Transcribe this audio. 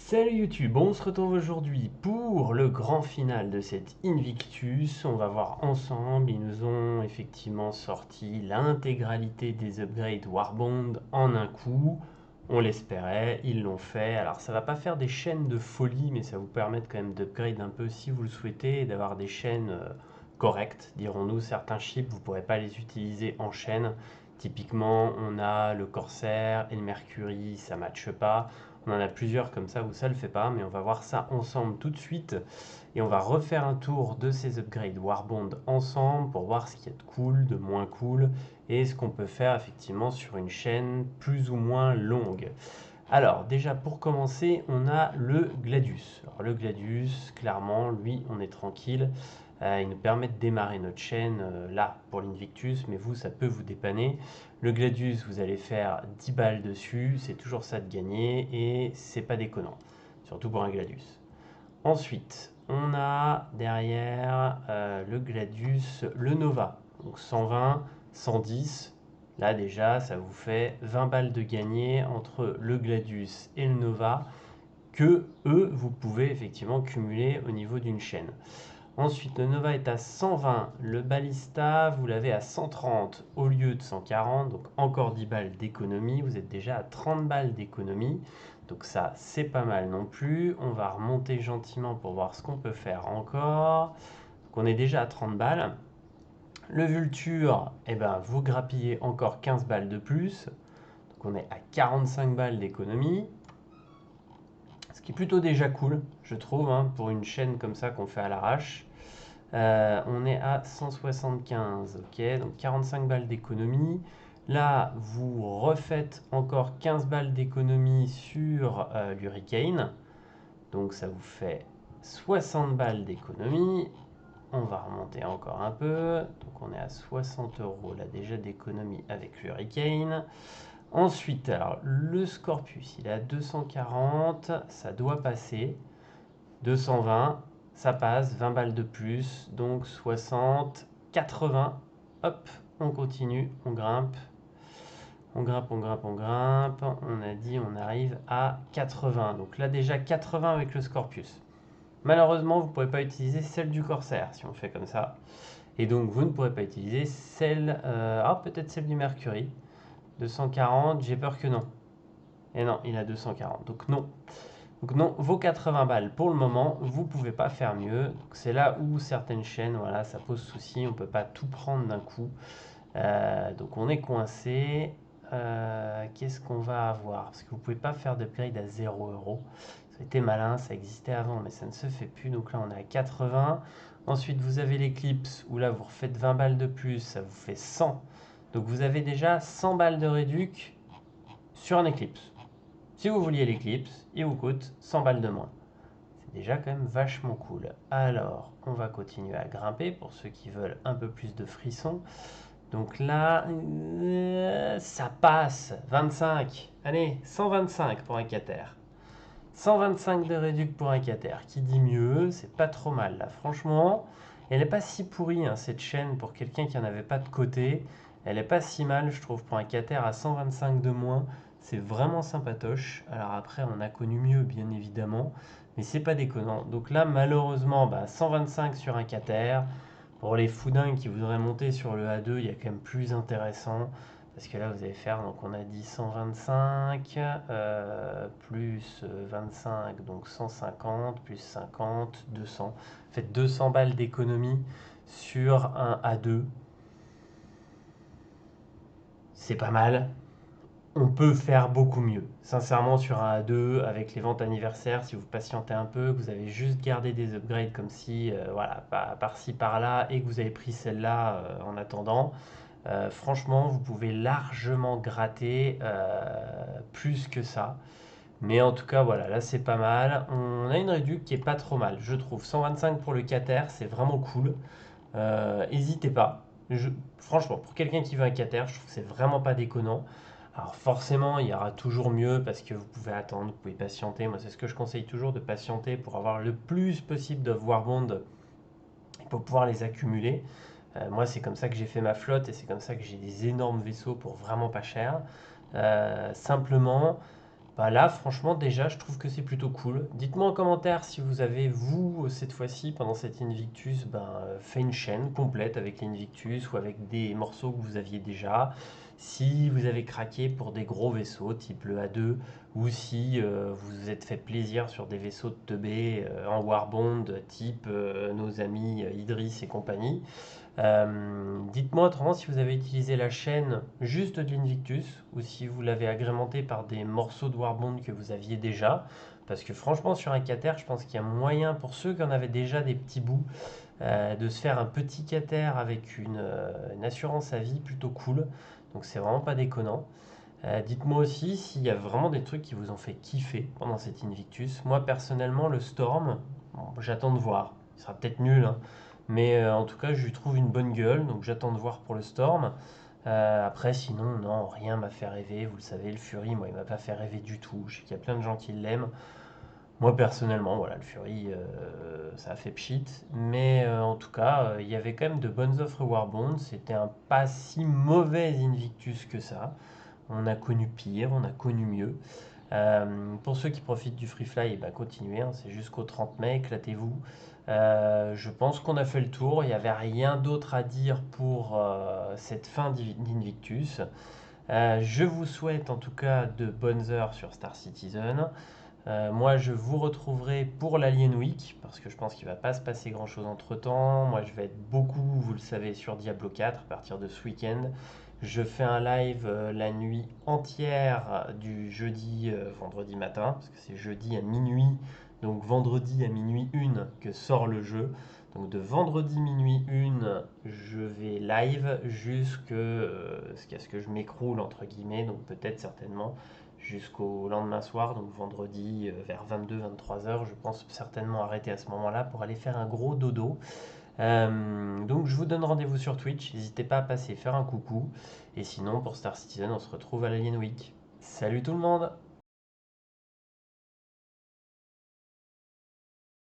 Salut YouTube, on se retrouve aujourd'hui pour le grand final de cette Invictus. On va voir ensemble, ils nous ont effectivement sorti l'intégralité des upgrades Warbond en un coup. On l'espérait, ils l'ont fait. Alors ça va pas faire des chaînes de folie, mais ça va vous permettre quand même d'upgrade un peu si vous le souhaitez et d'avoir des chaînes correctes, dirons-nous. Certains chips, vous ne pourrez pas les utiliser en chaîne. Typiquement, on a le Corsair et le Mercury, ça ne matche pas. On en a plusieurs comme ça où ça ne le fait pas, mais on va voir ça ensemble tout de suite. Et on va refaire un tour de ces upgrades Warbond ensemble pour voir ce qu'il y a de cool, de moins cool, et ce qu'on peut faire effectivement sur une chaîne plus ou moins longue. Alors déjà pour commencer, on a le Gladius. Alors, le Gladius, clairement, lui, on est tranquille. Il nous permet de démarrer notre chaîne là pour l'Invictus, mais vous, ça peut vous dépanner. Le Gladius, vous allez faire 10 balles dessus, c'est toujours ça de gagner et c'est pas déconnant, surtout pour un Gladius. Ensuite, on a derrière le Gladius, le Nova, donc 120, 110. Là déjà, ça vous fait 20 balles de gagner entre le Gladius et le Nova que eux, vous pouvez effectivement cumuler au niveau d'une chaîne. Ensuite, le Nova est à 120, le Ballista, vous l'avez à 130 au lieu de 140, donc encore 10 balles d'économie, vous êtes déjà à 30 balles d'économie, donc ça c'est pas mal non plus. On va remonter gentiment pour voir ce qu'on peut faire encore. Donc on est déjà à 30 balles. Le Vulture, eh ben, vous grappillez encore 15 balles de plus, donc on est à 45 balles d'économie. Ce qui est plutôt déjà cool, je trouve, hein, pour une chaîne comme ça qu'on fait à l'arrache. On est à 175, ok, donc 45 balles d'économie. Là, vous refaites encore 15 balles d'économie sur l'Hurricane. Donc ça vous fait 60 balles d'économie. On va remonter encore un peu. Donc on est à 60 euros là déjà d'économie avec l'Hurricane. Ensuite, alors le Scorpius, il est à 240, ça doit passer. 220, ça passe, 20 balles de plus, donc 60, 80. Hop, on continue, on grimpe. On grimpe, on grimpe, on grimpe. On a dit on arrive à 80. Donc là déjà 80 avec le Scorpius. Malheureusement, vous ne pourrez pas utiliser celle du Corsair si on fait comme ça. Et donc vous ne pourrez pas utiliser celle... peut-être celle du Mercury. 240, j'ai peur que non. Et non, il a 240. Donc non. Donc non, vos 80 balles pour le moment, vous ne pouvez pas faire mieux. C'est là où certaines chaînes, voilà, ça pose souci, on ne peut pas tout prendre d'un coup. Donc on est coincé. Qu'est-ce qu'on va avoir? Parce que vous ne pouvez pas faire d'upgrade à 0 euros. Ça a été malin, ça existait avant, mais ça ne se fait plus. Donc là on est à 80. Ensuite vous avez l'Eclipse, où là vous refaites 20 balles de plus, ça vous fait 100. Donc vous avez déjà 100 balles de réduc sur un Eclipse. Si vous vouliez l'Eclipse, il vous coûte 100 balles de moins. C'est déjà quand même vachement cool. Alors, on va continuer à grimper pour ceux qui veulent un peu plus de frissons. Donc là, ça passe. 25. Allez, 125 pour un Cater. 125 de réduc pour un Cater. Qui dit mieux? C'est pas trop mal là. Franchement, elle n'est pas si pourrie hein, cette chaîne pour quelqu'un qui n'en avait pas de côté. Elle est pas si mal, je trouve, pour un Cater à 125 de moins. C'est vraiment sympatoche. Alors après, on a connu mieux, bien évidemment. Mais c'est pas déconnant. Donc là, malheureusement, 125 sur un Cater. Pour les foudins qui voudraient monter sur le A2, il y a quand même plus intéressant. Parce que là, vous allez faire, donc on a dit 125, plus 25, donc 150, plus 50, 200. Faites 200 balles d'économie sur un A2. C'est pas mal. On peut faire beaucoup mieux. Sincèrement, sur un A2, avec les ventes anniversaires, si vous patientez un peu, que vous avez juste gardé des upgrades comme si, voilà, par-ci, par-là, et que vous avez pris celle-là en attendant, franchement, vous pouvez largement gratter plus que ça. Mais en tout cas, voilà, là c'est pas mal. On a une réduc qui est pas trop mal, je trouve. 125 pour le Cater, c'est vraiment cool. N'hésitez pas. Franchement, pour quelqu'un qui veut un Cater, je trouve que c'est vraiment pas déconnant. Alors forcément, il y aura toujours mieux parce que vous pouvez attendre, vous pouvez patienter. Moi, c'est ce que je conseille toujours de patienter pour avoir le plus possible de Warbond et pour pouvoir les accumuler. Moi, c'est comme ça que j'ai fait ma flotte et c'est comme ça que j'ai des énormes vaisseaux pour vraiment pas cher. Simplement, Bah là, franchement, déjà, je trouve que c'est plutôt cool. Dites-moi en commentaire si vous avez, vous, cette fois-ci, pendant cet Invictus, fait une chaîne complète avec l'Invictus ou avec des morceaux que vous aviez déjà. Si vous avez craqué pour des gros vaisseaux, type le A2, ou si vous vous êtes fait plaisir sur des vaisseaux de teubé en Warbond, type nos amis Idris et compagnie. Dites-moi autrement si vous avez utilisé la chaîne juste de l'Invictus ou si vous l'avez agrémenté par des morceaux de Warbond que vous aviez déjà. Parce que franchement, sur un cater, je pense qu'il y a moyen pour ceux qui en avaient déjà des petits bouts de se faire un petit cater avec une assurance à vie plutôt cool. Donc c'est vraiment pas déconnant. Dites-moi aussi s'il y a vraiment des trucs qui vous ont fait kiffer pendant cet Invictus. Moi personnellement, le Storm, bon, j'attends de voir. Il sera peut-être nul, hein. Mais en tout cas, je lui trouve une bonne gueule, donc j'attends de voir pour le Storm. Après, sinon, non, rien m'a fait rêver. Vous le savez, le Fury, moi, il m'a pas fait rêver du tout. Je sais qu'il y a plein de gens qui l'aiment. Moi, personnellement, voilà, le Fury, ça a fait pchit. Mais en tout cas, il y avait quand même de bonnes offres Warbond. C'était un pas si mauvais Invictus que ça. On a connu pire, on a connu mieux. Pour ceux qui profitent du free fly, eh ben, continuez, hein, c'est jusqu'au 30 mai, éclatez-vous. Je pense qu'on a fait le tour, il n'y avait rien d'autre à dire pour cette fin d'Invictus. Je vous souhaite en tout cas de bonnes heures sur Star Citizen. Moi, je vous retrouverai pour l'Alien Week, parce que je pense qu'il ne va pas se passer grand-chose entre-temps. Moi, je vais être beaucoup, vous le savez, sur Diablo 4 à partir de ce week-end. Je fais un live la nuit entière du jeudi, vendredi matin, parce que c'est jeudi à minuit, donc vendredi à minuit 1 que sort le jeu. Donc de vendredi minuit 1, je vais live jusqu'à ce que je m'écroule, entre guillemets, donc peut-être certainement jusqu'au lendemain soir, donc vendredi vers 22-23 heures. Je pense certainement arrêter à ce moment-là pour aller faire un gros dodo. Donc je vous donne rendez-vous sur Twitch, n'hésitez pas à passer faire un coucou. Et sinon pour Star Citizen, on se retrouve à l'Alien Week. Salut tout le monde!